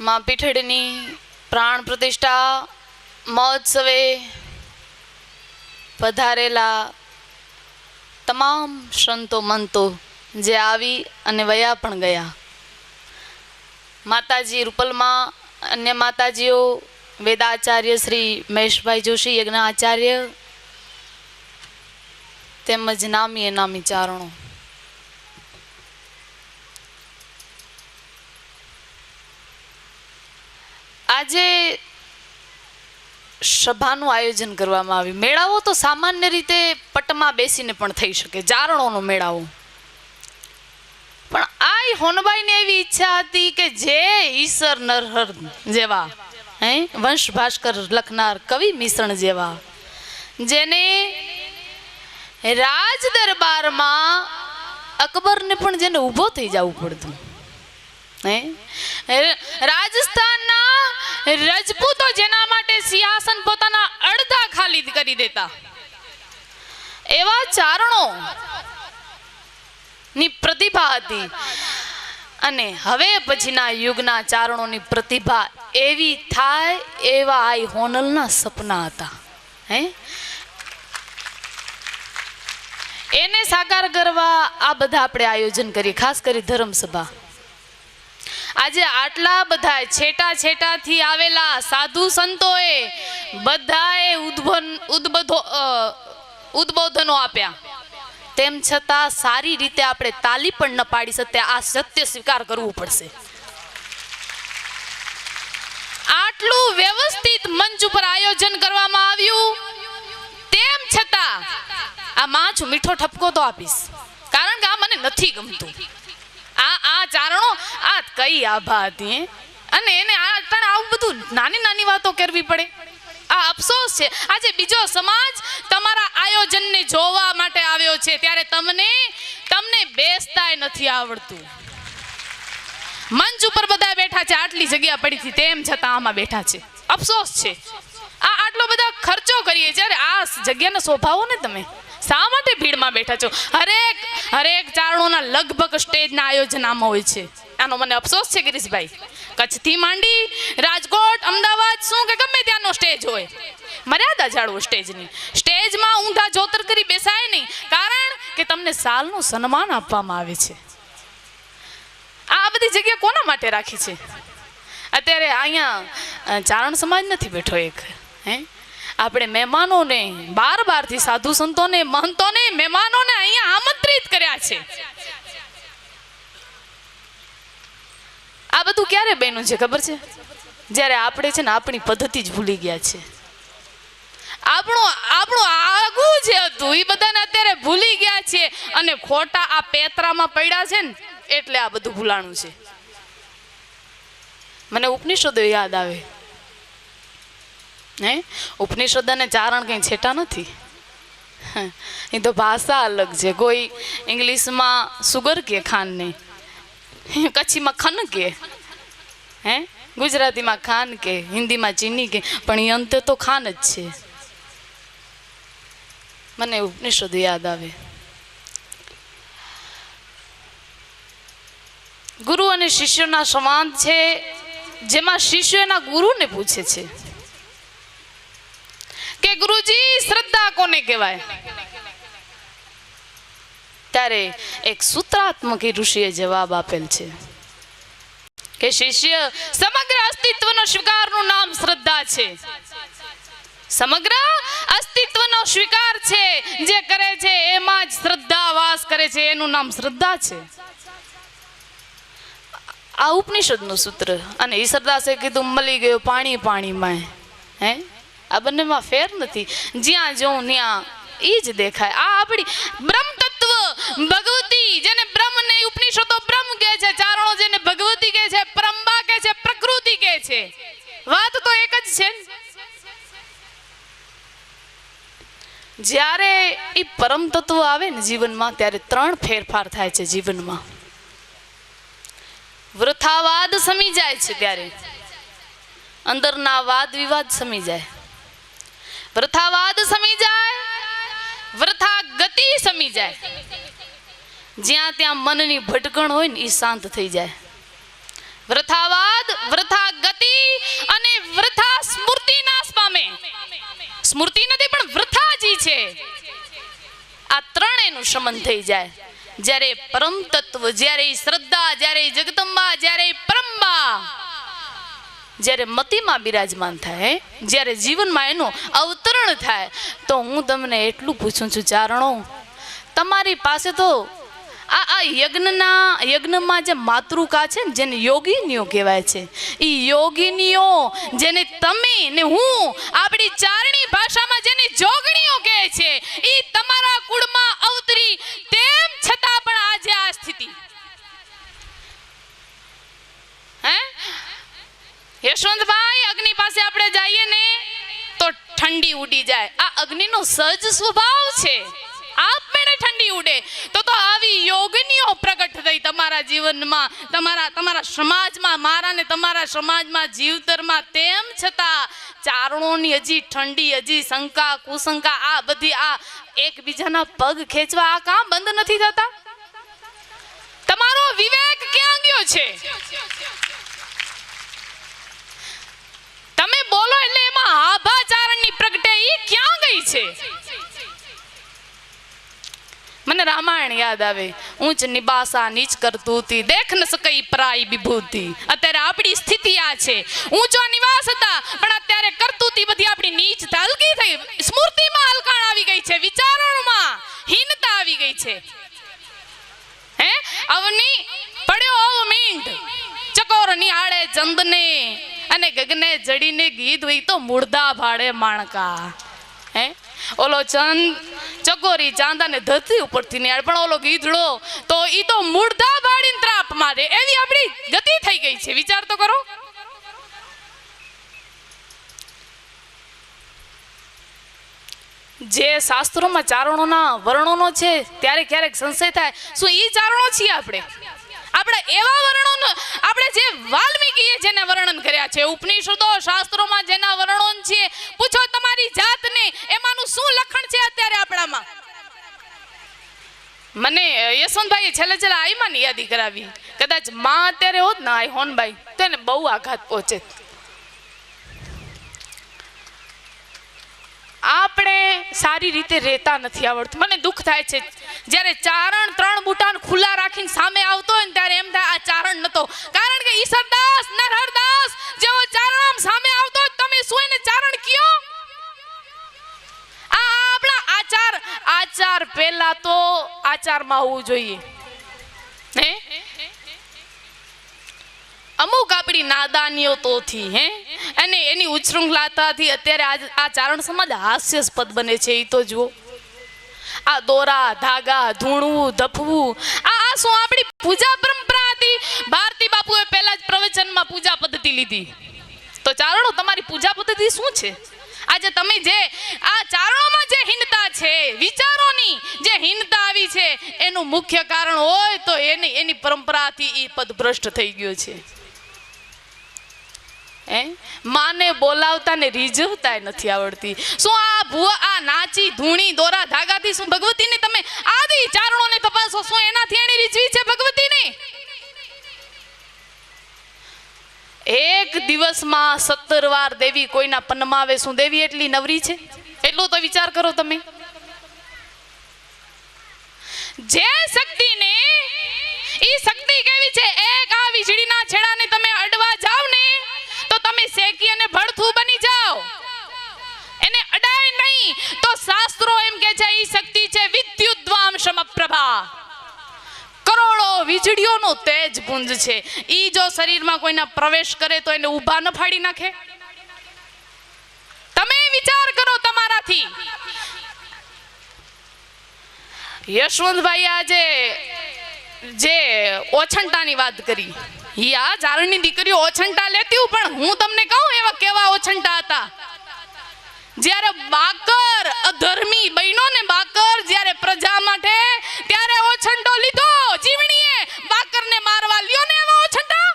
માં પીઠડીની પ્રાણ પ્રતિષ્ઠા મહોત્સવે પધારેલા તમામ સંતો મંતો જે આવી અને વયા પણ ગયા, માતાજી રૂપલમાં અન્ય માતાજીઓ, વેદાચાર્ય શ્રી મહેશભાઈ જોશી યજ્ઞાચાર્ય તેમજ નામી અનામી ચારણો. આજે સભાનું આયોજન કરવામાં આવ્યું. મેળાવો તો સામાન્ય રીતે પટમાં બેસીને પણ થઈ શકે, ચારણોનો મેળાવો. પણ આ હોનબાઈને એવી ઈચ્છા હતી કે જે ઈશ્વર નરહર જેવા વંશ ભાસ્કર લખનાર કવિ મિશ્રણ જેવા, જેને રાજ દરબારમાં અકબરને પણ જેને ઊભો થઈ જવું પડતું, રાજસ્થાનના રજપૂતો જેના માટે સિંહાસન પોતાના અડધા ખાલી કરી દેતા, એવા ચારણો ની પ્રતિભા હતી. અને હવે પછીના યુગના ચારણોની પ્રતિભા એવી થાય એવા આ હોનલના સપના હતા. એને સાકાર કરવા આ બધા આપણે આયોજન કરીએ, ખાસ કરી ધર્મસભા. આજે આટલા બધા છેટા છેટાથી આવેલા સાધુ સંતોએ બધાએ ઉદ્બોધનો આપ્યા, તેમ છતાં સારી રીતે આપણે તાલી પણ ન પાડી શકીએ. આ સત્ય સ્વીકાર કરવું પડશે. આટલું વ્યવસ્થિત મંચ ઉપર આયોજન કરવામાં આવ્યું, તેમ છતાં આ માં છું મીઠો ઠપકો તો આપીશ, કારણ કે આ મને નથી ગમતું. આ ચારણો આ કઈ આભા હતી, અને એને આવું બધું નાની નાની વાતો કરવી પડે. આ અફસોસ છે. આજે બીજો સમાજ તમારા આયોજનને જોવા માટે આવ્યો છે, ત્યારે તમને બેસતાય નથી આવડતું. મંચ ઉપર બધા બેઠા છે, આટલી જગ્યા પડી હતી તેમ છતાં આમાં બેઠા છે. અફસોસ છે. આટલો બધા ખર્ચો કરીએ છીએ, આ જગ્યાને શોભાવો ને તમે. શા માટે ભીડમાં બેઠા છો? હરેક ચારણોના લગભગ સ્ટેજના આયોજન આમાં હોય છે. આનો મને અફસોસ છે ગિરીશભાઈ. કચ્છથી માંડી રાજકોટ, અમદાવાદ, શું કે ગમે ત્યાંનો સ્ટેજ હોય, મર્યાદા જાળવો સ્ટેજની. સ્ટેજમાં ઊંધા જોતર કરી બેસાય નહીં, કારણ કે તમને સાલનું સન્માન આપવામાં આવે છે. આ બધી જગ્યા કોના માટે રાખી છે? અત્યારે અહીંયા ચારણ સમાજ નથી બેઠો એક, આપણે મહેમાનોને બારથી સાધુ સંતોને, મહંતોને, મહેમાનોને અહીંયા આમંત્રિત કર્યા છે. આ બધું ક્યારે બન્યું છે ખબર છે? જ્યારે આપણે છે ને આપણી પદ્ધતિ જ ભૂલી ગયા છે. આપણું આગું જે હતું એ બધાને અત્યારે ભૂલી ગયા છે, અને ખોટા આ પેતરામાં પડ્યા છે ને એટલે આ બધું ભૂલાણું છે. મને ઉપનિષદો યાદ આવે. ઉપનિષદ અને ચારણ કઈ છેટા નથી. એ તો ભાષા અલગ છે. કોઈ ઇંગ્લિશમાં સુગર કે ખાન નહીં, કચ્છીમાં ખન કે, ગુજરાતીમાં ખાન કે, હિન્દીમાં ચીની કે, પણ એ અંતે તો ખાન જ છે. મને ઉપનિષદ યાદ આવે. ગુરુ અને શિષ્યોના સંવાદ છે, જેમાં શિષ્યો એના ગુરુને પૂછે છે કે ગુરુજી શ્રદ્ધા કોને કહેવાય? ત્યારે એક સૂત્રાત્મક ઋષિએ જવાબ આપેલ છે કે શિષ્ય, સમગ્ર અસ્તિત્વનો સ્વીકારનું નામ શ્રદ્ધા છે. સમગ્ર અસ્તિત્વનો સ્વીકાર છે જે કરે છે એમાં જ શ્રદ્ધા વાસ કરે છે, એનું નામ શ્રદ્ધા છે. આ ઉપનિષદનું સૂત્ર. અને ઈશ્વરદાસે કીધું મળી ગયો પાણી પાણીમાં. આ બંનેમાં ફેર નથી. જ્યાં જોઉં ત્યાં એ જ દેખાય. આ આપણી બ્રહ્મ તત્વ ભગવતી, જેને બ્રહ્મ ને ઉપનિષદો બ્રહ્મ કહે છે, ચારણો જેને ભગવતી કહે છે, પરંબા કહે છે, પ્રકૃતિ કહે છે. વાત તો એક જ છે. જ્યારે એ પરમ તત્વ આવે ને જીવનમાં, ત્યારે 3 ફેરફાર થાય છે જીવનમાં. વૃથાવાદ સમી જાય છે, ત્યારે અંદરના વાદ વિવાદ સમી જાય. વૃથાવાદ સમી જાય, વૃથા ગતિ સમી જાય. જ્યાં ત્યાં મનની ભટકણ હોય ને એ શાંત થઈ જાય. વૃથાવાદ, વૃથા ગતિ અને વૃથા સ્મૃતિ નાશ પામે. સ્મૃતિ નથી પણ વૃથાજી છે. આ ત્રણેયનું શમન થઈ જાય જ્યારે પરમ તત્વ, જ્યારે શ્રદ્ધા, જ્યારે જગદંબા, જ્યારે પરંબા, જ્યારે મતિમાં બિરાજમાન થાય, જ્યારે જીવનમાં એનું અવતરણ થાય. તો હું તમને એટલું પૂછું છું ચારણો, તમારી પાસે તો આ યજ્ઞમાં જે માતૃકા છે ને, જેને યોગીનીઓ કહેવાય છે, એ યોગીનીઓ જેને તમે ને હું આપણી ચારણી ભાષામાં જેને જોગણીઓ કહે છે, એ તમારા કુળમાં અવતરી, તેમ છતાં પણ આજે આ સ્થિતિ. હે યશવંતભાઈ, અગ્નિ પાસે આપણે જઈએ ને તો ઠંડી ઉડી જાય. આ અગ્નિનો સહજ સ્વભાવ છે, આપમેળે ઠંડી ઉડે. તો આવી યોગનીઓ પ્રગટ થઈ તમારા જીવનમાં, તમારા સમાજમાં, મારા ને તમારા સમાજમાં, જીવતરમાં. તેમ છતાં ચારણોની હજી ઠંડી, હજી શંકા કુશંકા, આ બધી આ એકબીજાના પગ ખેંચવા, આ કામ બંધ નથી થતા. તમારો વિવેક ક્યાં ગયો છે? તમે બોલો એટલે એમાં આભા ચારણની પ્રગટે ઈ ક્યાં ગઈ છે? મને રામાયણ યાદ આવે. ઊંચ નિબાસા નીચ કરતૂતી, દેખ ન સકઈ પરાઈ વિભૂતિ. અત્યારે આપણી સ્થિતિ આ છે. ઊંચો નિવાસ હતા પણ અત્યારે કરતૂતી બધી આપણી નીચ હલકી થઈ. સ્મૃતિમાં હલકાણ આવી ગઈ છે, વિચારોમાં હીનતા આવી ગઈ છે. હે અવની પડ્યો અવમીંડ, ચકોર નિહાળે ચંદને, અને ગગને જડીને ગીત હોય તો મૂળદા ભાડે માણકા. હે ઓલો ચકોરી ચાંદાને ધરતી ઉપરથી નિહાળ, પણ ઓલો ગીધડો તો ઈ તો મૂળદા ભાડીને ત્રાપ મારે. એવી આપણી ગતિ થઈ ગઈ છે. વિચાર તો કરો. જે શાસ્ત્રોમાં ચારણોના વર્ણનો છે, ત્યારે ક્યારેક સંશય થાય, શું ઈ ચારણો છીએ આપણે? આપણે એવા વર્ણનો, આપણે જે વાલ્મીકીએ જેને વર્ણન કર્યા છે, ઉપનિષદો શાસ્ત્રોમાં જેના વર્ણન છે, પૂછો તમારી જાતને એમાંનું શું લખણ છે અત્યારે આપણામાં? મને યશવંતભાઈએ છેલ્લે આઈમાની યાદી કરાવી. કદાચ માં અત્યારે હોત ને આઈ હોનભાઈ, તો એને બહુ આઘાત પહોંચે. આપણે સારી રીતે રહેતા નથી આવડતું. મને દુઃખ થાય છે જ્યારે ચારણ ત્રણ બુટાન ખુલ્લા રાખીને સામે આવતો હોય ને, ત્યારે એમ થાય આ ચારણ નતો. કારણ કે ઈશ્વરદાસ, નરહરદાસ જેવો ચારણ સામે આવતો હોય, તમે શું એને ચારણ કયો? આ આપણા આચાર પહેલા તો આચારમાં હોવું જોઈએ. હે અમુક આપણી નાદાનીઓ તોથી, હે અને એની ઉચ્છૃંખલાતાથી અત્યારે આ ચારણ સમાજ હાસ્યાસ્પદ બને છે. એ તો જુઓ, આ દોરા ધાગા, ધૂણવું, ધપવું, આ શું આપણી પૂજા પરંપરા હતી? ભારતી બાપુએ પહેલા જ પ્રવચનમાં પૂજા પદ્ધતિ લીધી. તો ચારણો, તમારી પૂજા પદ્ધતિ શું છે? આજે તમે જે આ ચારણોમાં જે હીનતા છે, વિચારોની જે હીનતા આવી છે, એનું મુખ્ય કારણ હોય તો એની પરંપરાથી એ પદભ્રષ્ટ થઈ ગયો છે. માને બોલાવતા ને રીઝવતા નથી આવડતી. શું આ ભુવા આ નાચી ધૂણી દોરા ધાગાથી શું ભગવતીને તમે આદિ ચારણોને તપાસો, શું એનાથી એને રીઝવી છે ભગવતીને? એક દિવસમાં 17 વાર દેવી કોઈના પન્નમાં આવે, શું દેવી એટલી નવરી છે? એટલું તો વિચાર કરો તમે. જે શક્તિને, ઈ શક્તિ કેવી છે? એક આ વીજળીના છેડાને તમે અડવા જાવ ને તો તમે શેકી અને ભડથું બની જાઓ. એને અડાય નહીં તો શાસ્ત્રો એમ કે છે ઈ શક્તિ છે વિદ્યુદ્વામ સમપ્રભા, કરોડો વીજળીઓનો તેજ પુંજ છે. ઈ જો શરીરમાં કોઈના પ્રવેશ કરે તો એને ઊભા ન ફાડી નાખે? તમે વિચાર કરો તમારાથી. યશવંતભાઈ આજે જે ઓછંટાની વાત કરી, આ ચારણની દીકરીઓ ઓછંટા લેતી, પણ હું તમને કહું એવા કેવા ઓછંટા હતા. જ્યારે બાકર અધર્મી બહેનો ને બાકર જ્યારે પ્રજા માટે, ત્યારે ઓછંટો લીધો. જીવણીએ બાકરને મારવા લ્યો ને એવા ઓછંટા.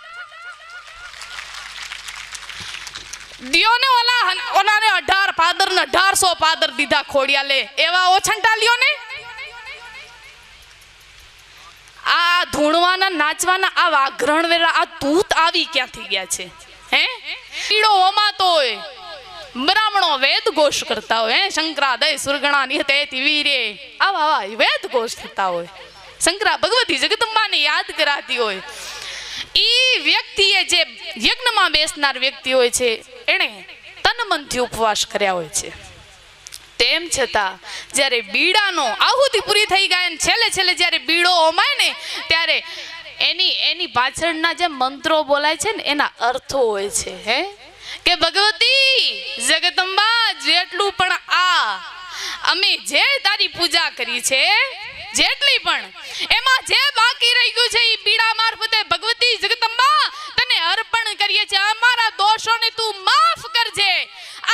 દિયોને ઓલાને 18 પાદર ને 1800 પાદર દીધા ખોડિયા લે, એવા ઓછંટા લ્યો ને. આ ધૂણવાના નાચવાના આ વાઘરણ વેરા આ તૂત આવી ક્યાંથી ગયા છે? હે પીડો હોમાતો હોય, બ્રાહ્મણો વેદ ઘોષ કરતા હોય, હે શંકરાદય સુરગણા નિહતેતિ વીરે, આવા વેદ ઘોષ થતા હોય, શંકરા ભગવતી જગદંબાને યાદ કરાતી હોય. ઈ વ્યક્તિએ જે યજ્ઞમાં બેસનાર વ્યક્તિ હોય છે એણે તન મનથી ઉપવાસ કર્યા હોય છે. તેમ છતાં જ્યારે બીડાનો આહુતિ પૂરી થઈ ગયા ને છેલ્લે જ્યારે બીડો હોમાય ને ત્યારે એની પાછળના જે મંત્રો બોલાય છે ને એના અર્થો હોય છે. હે કે ભગવતી જગદંબા, જેટલું પણ અમે જે તારી પૂજા કરી છે, જેટલી પણ એમાં જે બાકી રહી ગયું છે એ બીડા મારફતે ભગવતી જગદંબા તને અર્પણ કરીએ છીએ. અમારા દોષોને તું માફ કરજે.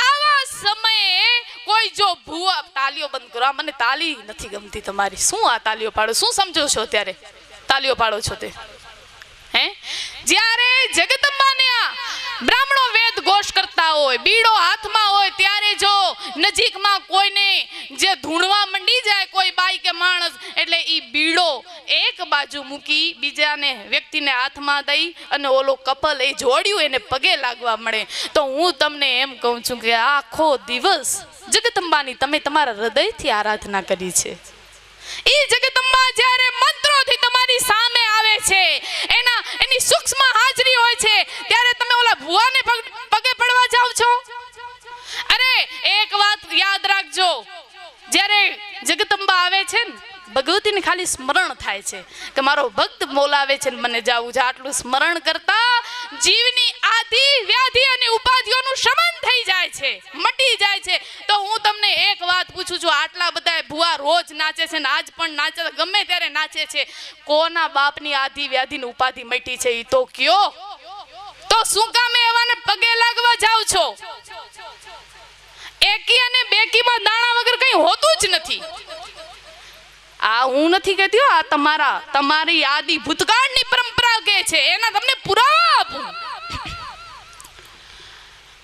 આવા સમયે કોઈ જો ભૂવા, તાલીઓ બંધ કરો, મને તાલી નથી ગમતી તમારી. શું આ તાલીઓ પાડો? શું સમજો છો ત્યારે તાલીઓ પાડો છો તે? હે જ્યારે જગદંબાને આ બ્રાહ્મણો વેદ ઘોષ કરતા હોય, બીડો હાથમાં હોય, ત્યારે જો નજીકમાં કોઈને જે ધૂણવા મંડી જાય કોઈ બાઈ કે માણસ, એટલે ઈ બીડો એક બાજુ મૂકી બીજાને વ્યક્તિને હાથમાં દઈ અને ઓલો કપલ એ જોડ્યું એને પગે લાગવા મળે. તો હું તમને એમ કહું છું કે આખો દિવસ જગદંબાની તમે તમારા હૃદયથી આરાધના કરી છે. ઈ જગદંબા જ્યારે મંત્રોથી તમારી સામે આવે છે, એની સૂક્ષ્મ હાજરી હોય છે, ત્યારે તમે ઓલા ભુવાને પગે પડવા જાવ છો? અરે એક વાત યાદ રાખજો, જ્યારે જગદંબા આવે છે ને ભગવતીને ખાલી સ્મરણ થાય છે કે મારો ભક્ત બોલાવે છે ને મને જાવું છે. આટલું સ્મરણ કરતા જીવની આદિ વ્યાધિ અને ઉપાધિઓનું શમન થઈ જાય છે, મટી જાય છે. તો હું તમને એક વાત પૂછું છું, આટલા બધા ભુવા રોજ નાચે છે ને આજ પણ નાચે, ગમે ત્યારે નાચે છે, કોના બાપની આદિ વ્યાધિ ને ઉપાધિ મટી છે એ તો કયો? તો શું કામે એવાને પગે લાગવા જાવ છો? એકી અને બેકીમાં દાણા વગર કઈ હોતું જ નથી. આ હું નથી કહેતી, આ તમારી આદિ ભૂતકાળની પરંપરા કે છે, એના તમને પુરાવા આપું.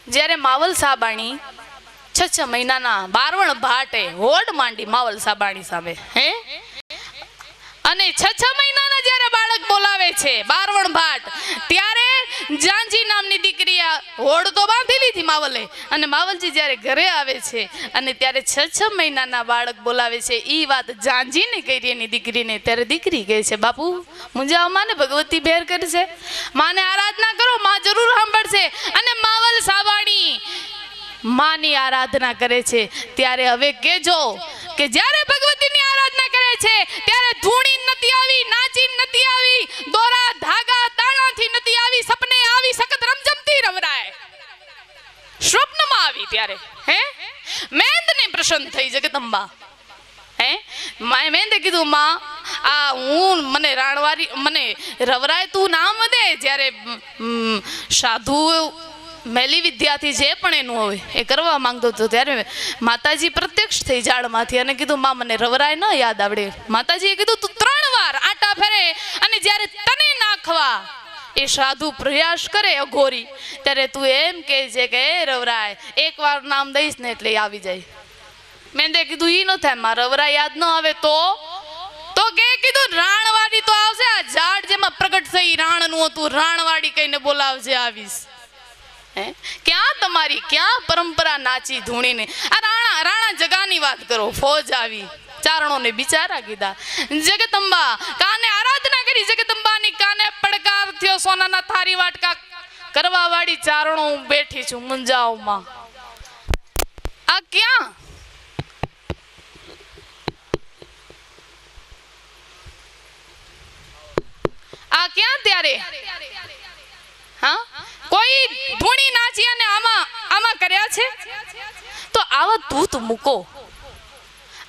જ્યારે માવલ સાબાણી 6 મહિનાના બારવણ ભાટે હોડ માંડી માવલ સાબાણી સામે, હે અને 6 મહિનાના જ્યારે બાળક બોલાવે છે બારવણ ભાટ, ત્યારે જાંજી નામની દીકરી હોડ તો બાંધી લીધી માવલે, અને માવલજી જ્યારે ઘરે આવે છે અને ત્યારે 6 મહિનાના બાળક બોલાવે છે, ઈ વાત જાંજીને કરી એની દીકરીને. ત્યારે દીકરી કહે છે, બાપુ મુંજાઓ માને ભગવતી ભેર કરશે, માને આરાધના કરો, માં જરૂર સાંભળશે. અને માવલ સાબાણી માની આરાધના કરે છે. ત્યારે હવે કેજો કે જ્યારે ભગવતીની આરાધના કરે છે ત્યારે ધૂણી નથી આવી, નાચી નથી આવી, દોરા ધાગા તાણાથી નથી આવી, સપને આવી, સખત રમજમતી રવરાય સ્વપ્નમાં આવી. ત્યારે હે મેંદને પ્રસન્ન થઈ જગદંબા. હે મેંદે કીધું, માં આ હું મને રાણવારી મને રવરાય તું નામ દે. જ્યારે સાધુ મેલી વિદ્યાથી જે પણ એનું હોય એ કરવા માંગતો હતો, ત્યારે માતાજી પ્રત્યક્ષ થઈ ઝાડમાંથી અને કીધું, માં મને રવરાય ન યાદ આવડે. માતાજીએ કીધું, તું 3 વાર આટા ફેરે અને જ્યારે તને નાખવા એ સાધુ પ્રયાસ કરે અઘોરી, ત્યારે તું એમ કહે છે કે એ રવરાય એક વાર નામ દઈશ ને એટલે આવી જાય. મેં કીધું, ઈ ન થાય, માં રવરાય યાદ ન આવે તો કે કીધું રાણવાડી તો આવશે. આ ઝાડ જેમાં પ્રગટ થઈ રાણનું હતું, રાણવાડી કહીને બોલાવજે, આવીશ. ક્યાં તમારી ક્યાં પરંપરા નાચી ધૂણીને? આ રાણા જગાની વાત કરો, ફોજ આવી, ચારણોને બિચારા કીધા. જગદંબા કાને આરાધના કરી, જગદંબાની કાને પડકાર થયો, સોનાના થારી વાટકા કરવા વાળી ચારણો હું બેઠી છું મુંજાઓમાં. આ ક્યાં? આ ક્યાં? ત્યારે હા કોઈ ધૂણી નાચી અને આમાં કર્યા છે? તો આવા તૂત મૂકો,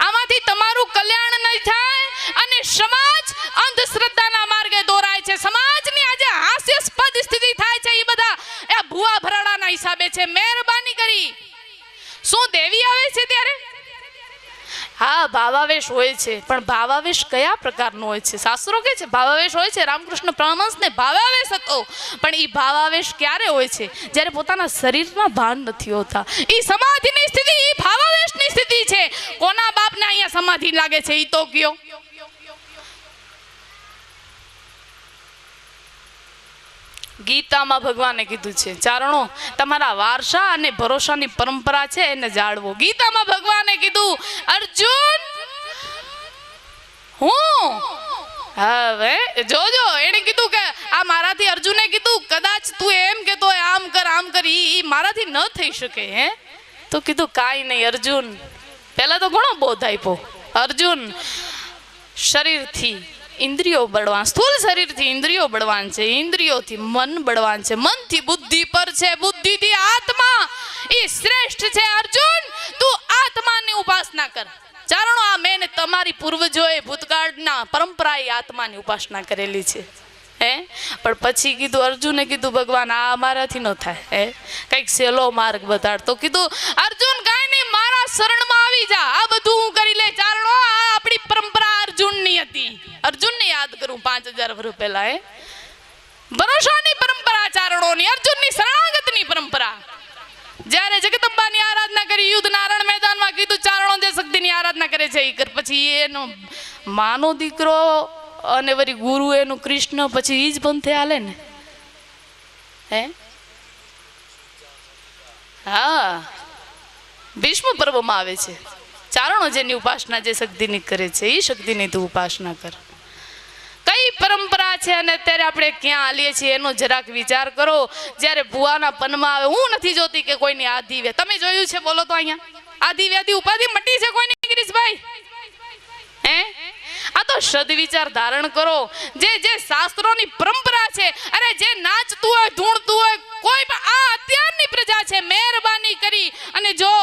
આમાંથી તમારું કલ્યાણ નહીં થાય અને સમાજ અંધશ્રદ્ધાના માર્ગે દોરાય છે. સમાજની આજે હાસ્યાસ્પદ સ્થિતિ થાય છે, એ બધા એ ભુવા ભરાડાના હિસાબે છે. મહેરબાની કરી, શું દેવી આવે છે ત્યારે? હા ભાવાવેશ હોય છે, પણ ભાવાવેશ કયા પ્રકારનો હોય છે? શાસ્ત્રો કહે છે ભાવાવેશ હોય છે. રામકૃષ્ણ પરમહંસને ભાવાવેશ હતો, પણ એ ભાવાવેશ ક્યારે હોય છે? જ્યારે પોતાના શરીરના ભાન નથી હોતા. એ સમાધિની સ્થિતિ, એ ભાવાવેશની સ્થિતિ છે. કોના બાપને અહીંયા સમાધિ લાગે છે એ તો કયો? ગીતામાં ભગવાને કીધું છે ચારણો તમારા વારસા અને ભરોસાની પરંપરા છે એને જાળવો. ગીતામાં ભગવાને કીધું અર્જુન હું હવે જોજો એને કીધું કે આ મારાથી અર્જુને કીધું કદાચ તું એમ કેતો હોય આમ કર ઈ મારાથી ન થઈ શકે. હે તો કીધું કાંઈ નહીં અર્જુન. પહેલા તો ઘણો બોધ આપ્યો. અર્જુન શરીરથી ઇન્દ્રિયો બળવાન, સ્થૂળ શરીરથી ઇન્દ્રિયો બળવાન છે, ઇન્દ્રિયોથી મન બળવાન છે, મનથી બુદ્ધિ પર છે, બુદ્ધિથી આત્મા એ શ્રેષ્ઠ છે. અર્જુન તું આત્માની ઉપાસના કર. ચારણો આ મેં તમારી પૂર્વજોએ ભૂતકાળના પરંપરાએ આત્માની ઉપાસના કરેલી છે. હે પણ પછી કીધું અર્જુને કીધું ભગવાન આ મારાથી ન થાય. હે કંઈક સહેલો માર્ગ બતાડ. તો કીધું અર્જુન કાંઈ નહીં મારા શરણમાં આવી જા, આ બધું હું કરી લે. ચારણો આ આપણી પરંપરા અર્જુનની હતી. અર્જુનને યાદ કરું 5000 વર્ષ પહેલા. હે ભરોસાની પરંપરા ચારણોની, અર્જુનની શરણાગતની પરંપરા. જ્યારે જગદંબાની આરાધના કરી યુદ્ધના રણ મેદાનમાં કીધું ચારણો જે શક્તિની આરાધના કરે છે એ કર. પછી એનો માનો દીકરો અને વળી ગુરુ એનું કૃષ્ણ, પછી ઈ જ પંથે હાલે ને. હે હા ભીષ્મ પર્વમાં આવે છે ચારણો જેની ઉપાસના જે શક્તિની કરે છે એ શક્તિની તું ઉપાસના કર. કઈ પરંપરા છે અને અત્યારે આપણે ક્યાં હાલીએ છીએ એનો જરાક વિચાર કરો. જ્યારે ભુવાના પનમાં આવે, હું નથી જોતી કે કોઈની આધિ વ્યાધિ, તમે જોયું છે બોલો તો અહીંયા આધિ વ્યાધિ ઉપાધિ મટી છે કોઈની ગિરીશભાઈ? હે આ તો સદવિચાર ધારણ કરો. જે શાસ્ત્રોની પરંપરા છે, અરે જે નાચતું હોય ધૂણતું હોય કોઈ પણ, આ અત્યારની પ્રજા છે, મહેરબાની કરી અને જો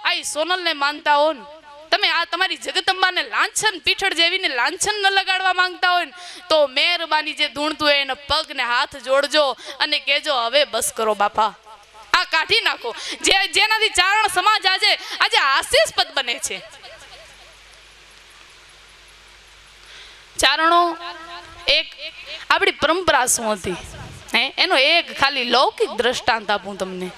આ સોનલને માનતા હો ને તમે, આ તમારી જગદંબાને લાંછન પીઠળ જેવીને લાંછન ન લગાડવા માંગતા હોય ને તો મહેરબાની જે ધૂણતું હોય એને પગ ને હાથ જોડજો અને કહેજો હવે બસ કરો બાપા, આ કાઢી નાખો. જેનાથી ચારણ સમાજ આજે હાસ્યાસ્પદ બને છે. ચારણો એક આપણી પરંપરા શું હતી હે એનો એક ખાલી લૌકિક દ્રષ્ટાંત આપું તમને.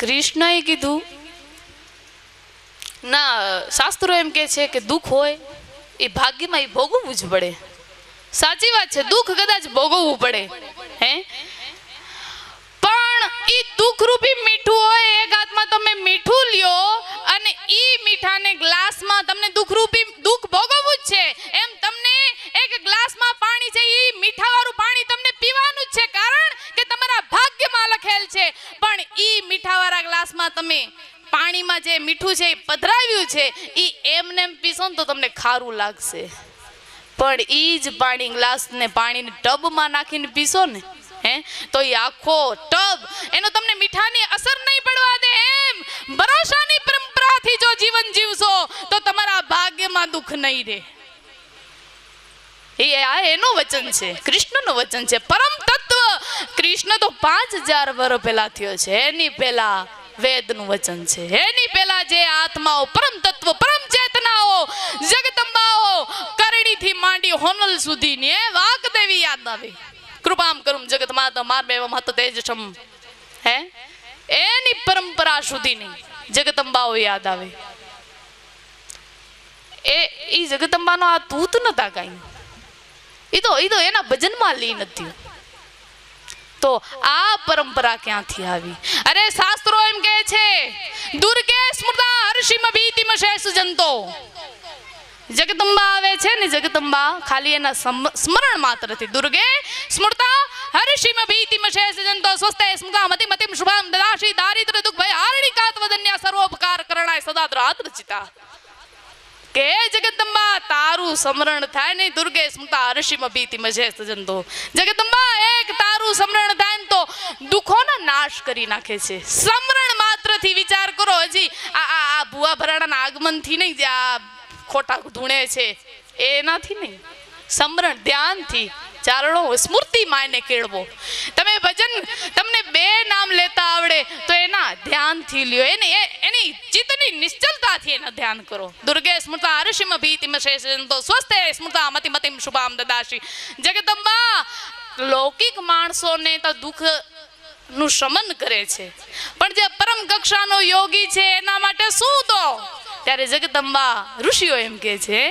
કૃષ્ણએ કીધું ના, શાસ્ત્રો એમ કે છે કે દુઃખ હોય એ ભાગ્યમાં એ ભોગવવું જ પડે. સાચી વાત છે, દુઃખ કદાચ ભોગવવું પડે. હે પણ એ દુઃખ રૂપી મીઠું હોય, એક હાથમાં તમે મીઠું લ્યો અને ઈ મીઠાને ગ્લાસમાં તમને દુઃખ ભોગવવું જ છે. એમ તમને એક ગ્લાસમાં પાણી છે, ઈ મીઠાવાળું પાણી તમને પીવાનું જ છે, કારણ કે તમારા ભાગ્યમાં લખેલ છે. પણ ઈ મીઠાવાળા ગ્લાસમાં તમે પાણીમાં જે મીઠું છે એ પધરાવ્યું છે, ઈ એમને એમ પીશો ને તો તમને ખારું લાગશે. પણ ઈ જ પાણી ગ્લાસને પાણીની ટબમાં નાખીને પીશો ને હે તો એ આખો ટબ એનો તમને મીઠાની અસર નહીં પડવા દે. એમ ભરોસાની પરંપરાથી જો જીવન જીવશો તો તમારા ભાગ્યમાં દુઃખ નહીં રહે. એનું વચન છે, કૃષ્ણનું વચન છે. પરમ તત્વ કૃષ્ણ તો 5000 વર્ષ પહેલા થયો છે. એની પહેલા વેદનું વચન છે. એની પહેલા જે આત્માઓ, પરમ તત્વ, પરમ ચેતનાઓ, જગદંબાઓ, કરણીથી માંડી હોનલ સુધીની એ વાગદેવી યાદ આવે. કૃપામ કરું જગત માતા મારમેવમ હત તેજસમ. હે એની પરંપરા સુધીની જગદંબાઓ યાદ આવે. એ જગદંબાનો આ તૂત નતા કાંઈ, ઈ તો એના ભજનમાં લીન નથી. તો આ પરંપરા ક્યાંથી આવી? અરે શાસ્ત્રો એમ કહે છે દુર્ગે સ્મૃતા હર્ષિમ ભીતિમ શેષ જંતો. જગદંબા આવે છે ને, જગદંબા ખાલી એના સ્મરણ માત્રથી દુર્ગે સ્મૃતા હર્ષિમ ભીતિમ શેષ જંતો સ્વસ્તે સ્મૃતા મતિ મતિમ શુભામ દદાશી દારિદ્ર દુઃખ ભય હારણિકાત્વદન્યા સર્વોપકાર કરણાય સદા દ્રાદ્રચિતા. કે જગદંબા તારું સ્મરણ થાય ને, દુર્ગે સ્મૃતા હર્ષિમ ભીતિમ શેષ જંતો. જગદંબા એક તારું સ્મરણ થાય ને તો દુઃખોનો નાશ કરી નાખે છે. સ્મરણ માત્રથી વિચાર કરો. હજી આ ભુવા ભરાણાના આગમનથી નહીં, જે આ ખોટા ધૂણે છે એનાથી નહીં, સ્મરણ ધ્યાનથી. ચારણો સ્મૃતિમાં એને કેળવો. તમે ભજન તમને 2 નામ લેતા આવડે તો એના ધ્યાનથી લ્યો, એની ચિત્તની નિશ્ચલતાથી એના ધ્યાન કરો. દુર્ગે સ્મૃતા હર્ષિમ ભીતિમ શેષજંતો સ્વસ્તે સ્મૃતા મતિ મતિમ શુભામ દદાશી. જગદંબા લૌકિક માણસોને તો દુઃખ નું શમન કરે છે, પણ જે પરમ કક્ષાનો યોગી છે એના માટે શું તો ત્યારે જગદંબા ઋષિઓ એમ કે છે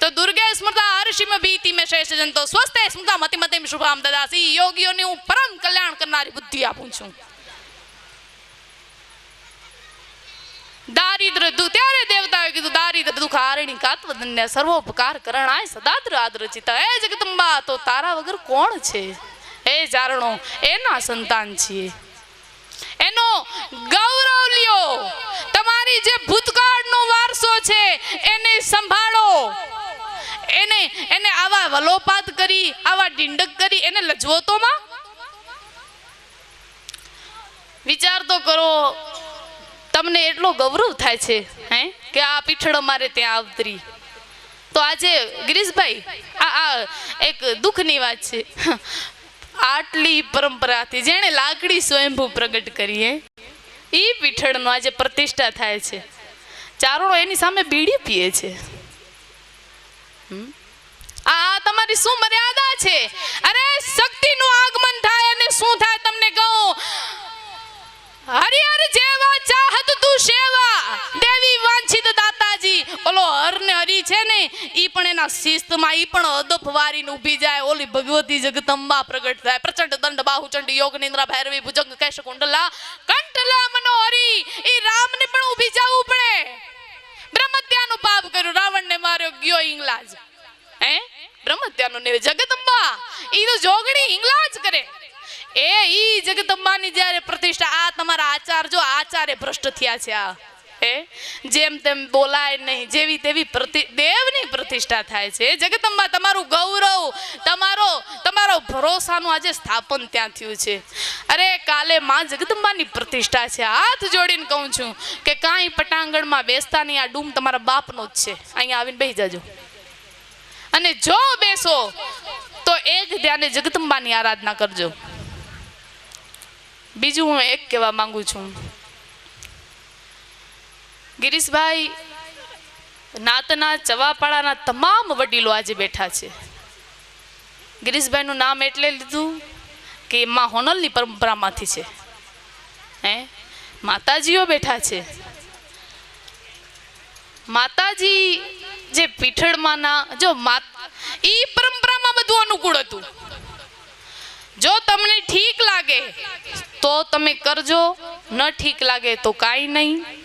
તો દુર્ગે સ્મૃતા હર્ષિમ ભીતિ મે શેષ જંતો સ્વસ્તે સ્મૃતા મતિ મતિમ શુભામ દદાસી યોગીઓને હું પરમ કલ્યાણ કરનારી બુદ્ધિ આપું છું. દારિદ્ર દુઃખ ત્યારે દેવતાએ કીધું દારિદ્ર દુઃખ હારણી કાત્વદન્ય સર્વોપકાર કરણાય સદાદ્ર આદ્ર ચિતા. હે જગદંબા તો તારા વગર કોણ છે? હે ચારણો એના સંતાન છીએ, એનો ગૌરવ લ્યો, તમારી જે ભૂતકાળનો વારસો છે એને સંભાળો, એને આવા વલોપાત કરી, આવા ડિંડક કરી એને લજવો તો માં. વિચાર તો કરો, તમને એટલો ગૌરવ થાય છે હે કે આ પીઠળ અમારે ત્યાં આવતરી. તો આજે ગિરીશભાઈ આ એક દુઃખની વાત છે, આટલી પરંપરાથી જેણે લાકડી સ્વયંભૂ પ્રગટ કરી એ પીઠળનો આજે પ્રતિષ્ઠા થાય છે. ચારણો એની સામે બીડી પીએ છે. આ તમારી શું મર્યાદા છે? અરે શક્તિનું આગમન થાય અને શું થાય તમને કહું, હરિહર જેવા ચાહત તું સેવા દેવી વાંછિત દાતાજી. ઓલો હર ને હરી છે ને ઈ પણ એના શિસ્તમાં ઈ પણ અદપ વારીને ઊભી જાય. ઓલી ભગવતી જગદંબા પ્રગટ થાય. પ્રચંડ દંડ બાહુચંડ યોગ નિંદ્રા ભૈરવી ભુજંગ કેશ કુંડલા કંઠલા મનોહરી. ઈ રામને પણ ઊભી જવું પડે. બ્રહ્મત્યાનું પાપ કર્યું, રાવણને માર્યો, ગયો હિંગલાજ. હે બ્રહ્મત્યાનું ને જગદંબા ઈ તો જોગણી હિંગલાજ કરે. ઈ જગદંબાની જ્યારે પ્રતિષ્ઠા, આ તમારા આચાર જો આચારે ભ્રષ્ટ થયા છે. આ જેમ તેમ બોલાય નહીં, જેવી તેવી દેવની પ્રતિષ્ઠા થાય છે. જગદંબા તમારું ગૌરવ, તમારો ભરોસાનું આજે સ્થાપન ત્યાં થયું છે. અરે કાલે માં જગદંબાની પ્રતિષ્ઠા છે. હાથ જોડીને કહું છું કે કાંઈ પટાંગણમાં બેસતા નહીં, આ ડૂમ તમારા બાપનો જ છે. અહીંયા આવીને બેસી જાજો, અને જો બેસો તો એક ધ્યાને જગદંબાની આરાધના કરજો. બીજું હું એક કહેવા માંગુ છું, ગિરીશભાઈ નાતના ચવાપાડાના તમામ વડીલો આજે બેઠા છે. ગિરીશભાઈનું નામ એટલે લીધું કે માં હોનલની પરંપરામાંથી છે. હે માતાજીઓ બેઠા છે. માતાજી જે પીઠળમાંના જો ઈ પરંપરામાં બધું અનુકૂળ હતું. જો તમને ઠીક લાગે તો તમે કરજો, ન ઠીક લાગે તો કાંઈ નહીં.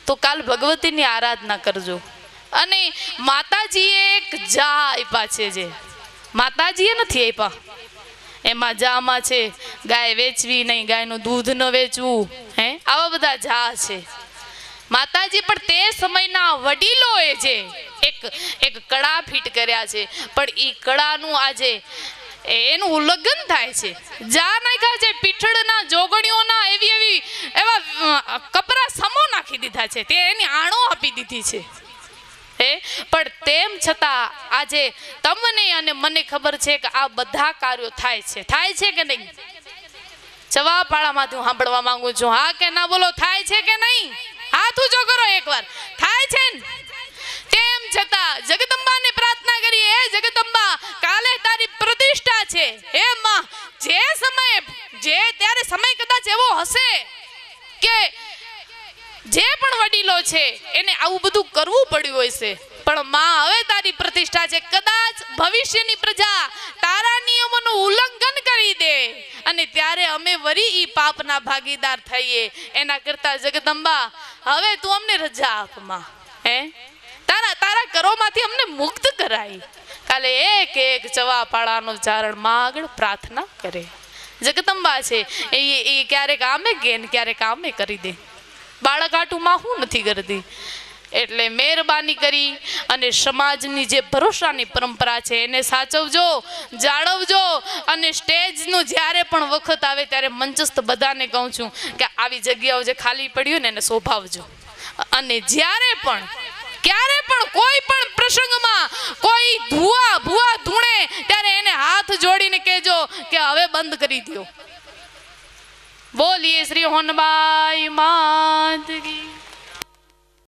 તો કાલ ભગવતીની આરાધના કરજો. અને માતાજીએ એક જા આપ્યા છે, જે માતાજીએ નથી આપ્યા, એમાં જામાં છે ગાય વેચવી નહીં, ગાયનું દૂધ ન વેચવું, હે આવા બધા જા છે. માતાજી પણ તે સમયના વડીલોએ જે એક કળા ફિટ કર્યા છે, પણ એ કળાનું આજે એનું ઉલ્લંઘન થાય છે. જા નાખ્યા છે પીઠળના જોગણીઓના, એવા કપરા સમો નાખી દીધા છે, તે એની આણો આપી દીધી છે. પણ તેમ છતાં આજે તમને અને મને ખબર છે કે આ બધા કાર્યો થાય છે કે નહીં? ચવાપાડામાંથી હું સાંભળવા માંગુ છું, હા કે ના બોલો, થાય છે કે નહીં? હાથ ઊંચો કરો એકવાર. થાય છે ને? તેમ છતાં જગદંબાને પ્રાર્થના કરી, હે જગદંબા કાલે તારી પ્રતિષ્ઠા છે. હે માં, ત્યારે સમય કદાચ એવો હશે કે જે પણ વડીલો છે એને આવું બધું કરવું પડ્યું હોય છે, પણ માં હવે તારી પ્રતિષ્ઠા છે. કદાચ ભવિષ્યની પ્રજા તારા નિયમોનું ઉલ્લંઘન કરી દે અને ત્યારે અમે વરી ઈ પાપના ભાગીદાર થઈએ. એના કરતા જગદંબા હવે તું અમને રજા આપ માં. હે તારા કરોમાંથી અમને મુક્ત કરાય. કાલે એક ચવાપાડાનો ચારણ માં આગળ પ્રાર્થના કરે. જગદંબા છે એ ક્યારેક આમે કે ક્યારેક આમે કરી દે. બાળક આટુમાં હું નથી કરતી. એટલે મહેરબાની કરી અને સમાજની જે ભરોસાની પરંપરા છે એને સાચવજો, જાળવજો. અને સ્ટેજનું જ્યારે પણ વખત આવે ત્યારે મંચસ્થ બધાને કહું છું કે આવી જગ્યાઓ જે ખાલી પડી હોય ને એને શોભાવજો. અને જ્યારે પણ ક્યારે પણ કોઈ પણ પ્રસંગમાં કોઈ ભૂવા ધૂણે ત્યારે એને હાથ જોડીને કહેજો કે હવે બંધ કરી દો. બોલીએ શ્રી હોનબાઈ માત કી.